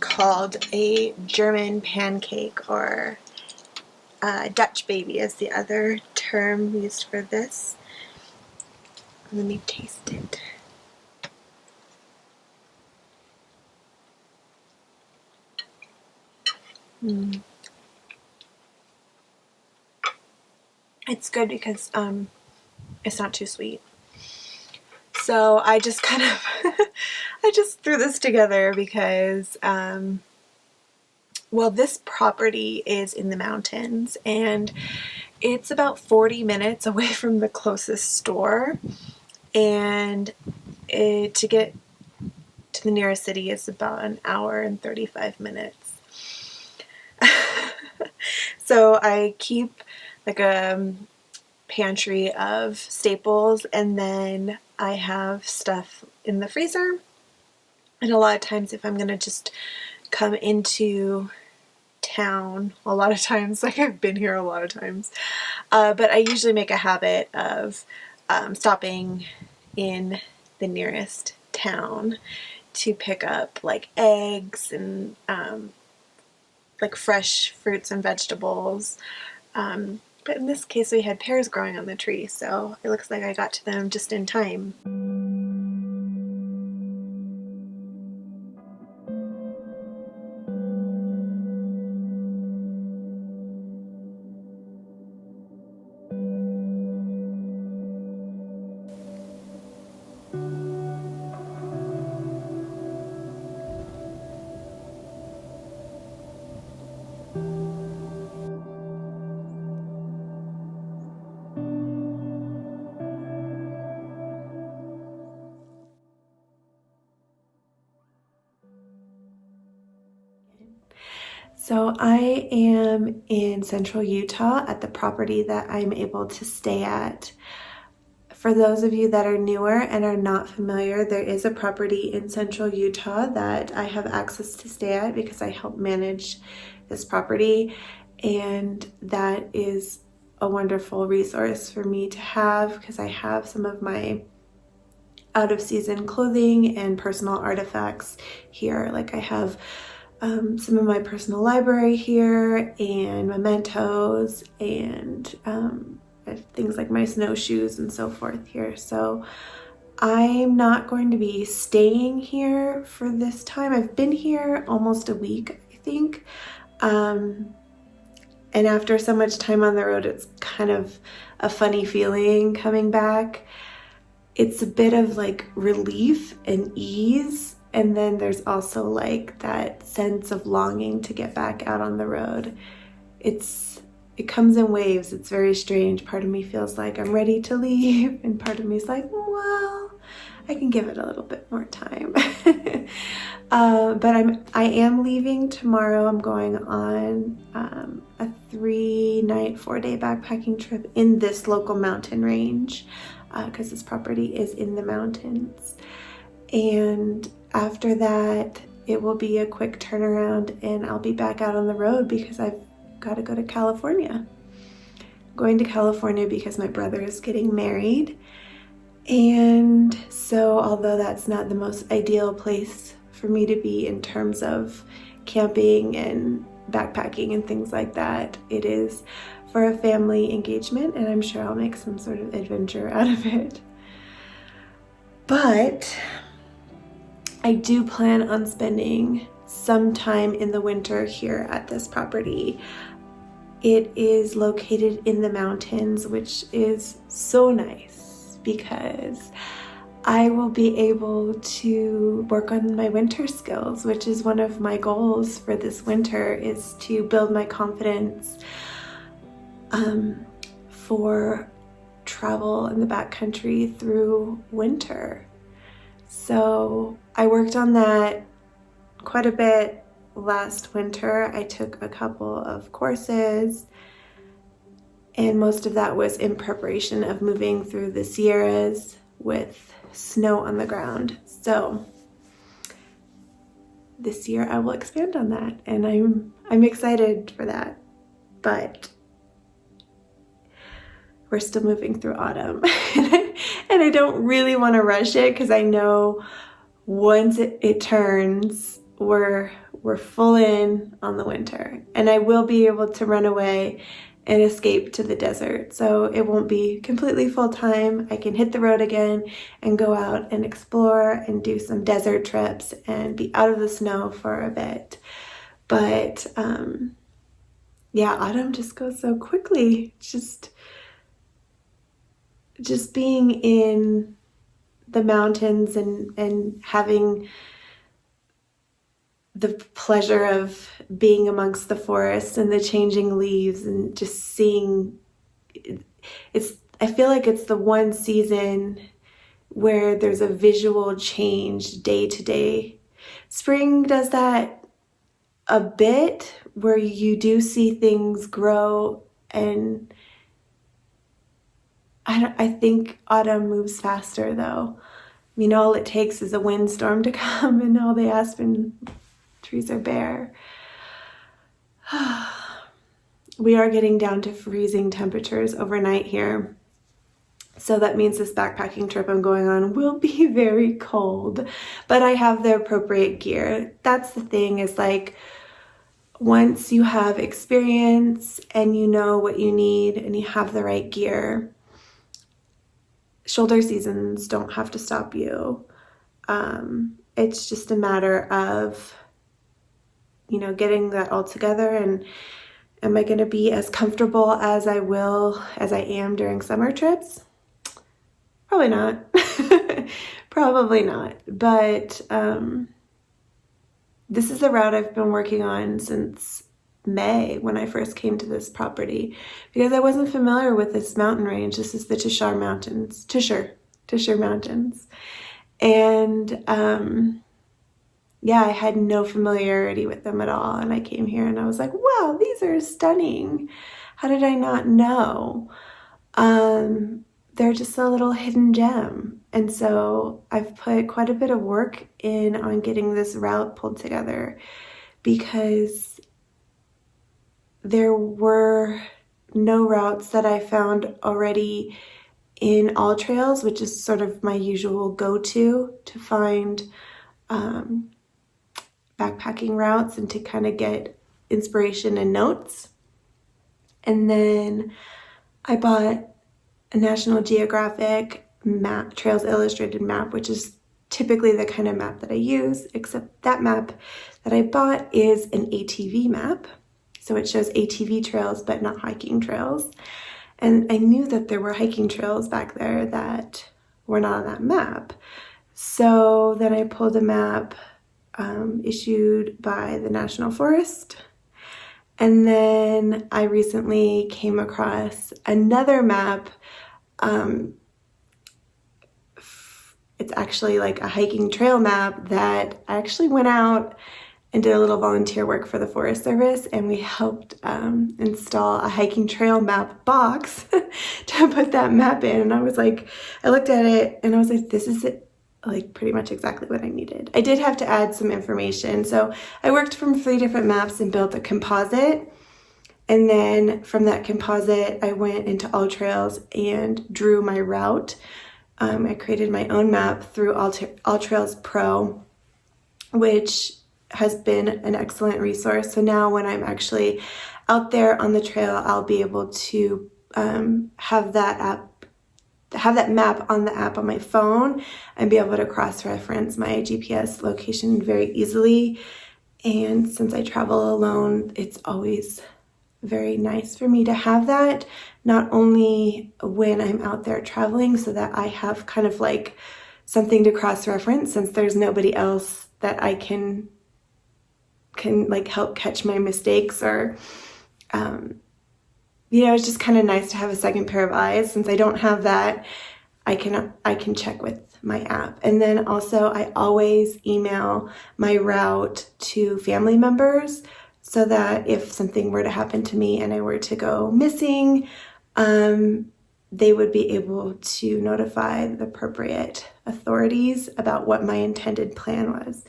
Called a German pancake, or Dutch baby is the other term used for this. Let me taste it. It's good because it's not too sweet. So I just kind of I just threw this together because well, this property is in the mountains and it's about 40 minutes away from the closest store, and to get to the nearest city is about an hour and 35 minutes. So I keep like a pantry of staples, and then I have stuff in the freezer. And a lot of times if I'm going to just come into town, a lot of times, like I've been here a lot of times, but I usually make a habit of stopping in the nearest town to pick up like eggs and like fresh fruits and vegetables. But in this case we had pears growing on the tree, so it looks like I got to them just in time. So I am in central Utah at the property that I'm able to stay at. For those of you that are newer and are not familiar, there is a property in central Utah that I have access to stay at because I help manage this property, and that is a wonderful resource for me to have because I have some of my out-of-season clothing and personal artifacts here. Like I have some of my personal library here and mementos and things like my snowshoes and so forth here. So I'm not going to be staying here for this time. I've been here almost a week, I think. And after so much time on the road, it's kind of a funny feeling coming back. It's a bit of like relief and ease, and then there's also like that sense of longing to get back out on the road. It comes in waves. It's very strange. Part of me feels like I'm ready to leave, and part of me is like, well, I can give it a little bit more time. But I am leaving tomorrow. I'm going on a 3-night, 4-day backpacking trip in this local mountain range because this property is in the mountains. And after that, it will be a quick turnaround and I'll be back out on the road because I've got to go to California. I'm going to California because my brother is getting married. And So although that's not the most ideal place for me to be in terms of camping and backpacking and things like that, it is for a family engagement, and I'm sure I'll make some sort of adventure out of it. But I do plan on spending some time in the winter here at this property. It is located in the mountains, which is so nice because I will be able to work on my winter skills, which is one of my goals for this winter, is to build my confidence for travel in the backcountry through winter. So I worked on that quite a bit last winter. I took a couple of courses, and most of that was in preparation of moving through the Sierras with snow on the ground. So this year I will expand on that, and I'm excited for that. But we're still moving through autumn and I don't really want to rush it because I know once it turns, we're full in on the winter, and I will be able to run away and escape to the desert. So it won't be completely full time. I can hit the road again and go out and explore and do some desert trips and be out of the snow for a bit. But yeah, autumn just goes so quickly. Just being in the mountains and having the pleasure of being amongst the forest and the changing leaves and just seeing I feel like it's the one season where there's a visual change day to day. Spring does that a bit, where you do see things grow, and I think autumn moves faster though. I mean, all it takes is a windstorm to come and all the aspen trees are bare. We are getting down to freezing temperatures overnight here. So that means this backpacking trip I'm going on will be very cold, but I have the appropriate gear. That's the thing, is like, once you have experience and you know what you need and you have the right gear, shoulder seasons don't have to stop you. It's just a matter of, getting that all together. And am I going to be as comfortable as I am during summer trips? Probably not. Probably not. But this is a route I've been working on since May, when I first came to this property, because I wasn't familiar with this mountain range. This is the Tisher Mountains. And yeah, I had no familiarity with them at all. And I came here and I was like, wow, these are stunning. How did I not know? They're just a little hidden gem. And so I've put quite a bit of work in on getting this route pulled together, because there were no routes that I found already in All Trails, which is sort of my usual go-to to find backpacking routes and to kind of get inspiration and notes. And then I bought a National Geographic map, Trails Illustrated map, which is typically the kind of map that I use, except that map that I bought is an ATV map. So it shows ATV trails, but not hiking trails. And I knew that there were hiking trails back there that were not on that map. So then I pulled a map issued by the National Forest. And then I recently came across another map. It's actually like a hiking trail map that I actually went out and did a little volunteer work for the Forest Service, and we helped install a hiking trail map box to put that map in. And I looked at it and I was like, this is it, like pretty much exactly what I needed. I did have to add some information. So I worked from 3 different maps and built a composite. And then from that composite, I went into All Trails and drew my route I created my own map through AllTrails Pro, which has been an excellent resource. So now when I'm actually out there on the trail, I'll be able to have that map on the app on my phone and be able to cross-reference my GPS location very easily. And since I travel alone, it's always very nice for me to have that, not only when I'm out there traveling, so that I have kind of like something to cross-reference, since there's nobody else that I can like help catch my mistakes, or it's just kind of nice to have a second pair of eyes. Since I don't have that, I can check with my app. And then also I always email my route to family members, so that if something were to happen to me and I were to go missing, they would be able to notify the appropriate authorities about what my intended plan was.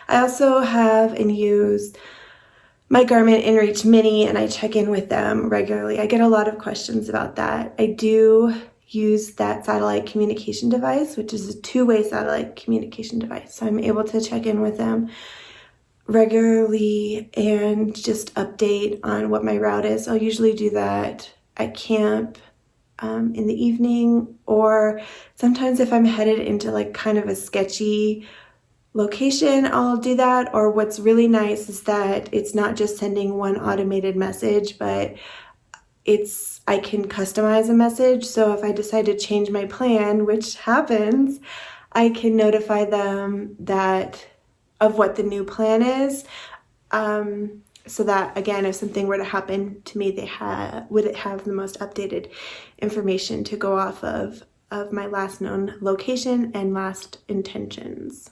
I also have and use my Garmin InReach Mini, and I check in with them regularly. I get a lot of questions about that. I do use that satellite communication device, which is a two-way satellite communication device. So I'm able to check in with them regularly and just update on what my route is. I'll usually do that at camp in the evening, or sometimes if I'm headed into like kind of a sketchy location, I'll do that. Or what's really nice is that it's not just sending one automated message, but I can customize a message. So if I decide to change my plan, which happens, I can notify them of what the new plan is, so that, again, if something were to happen to me, they would have the most updated information to go off of my last known location and last intentions.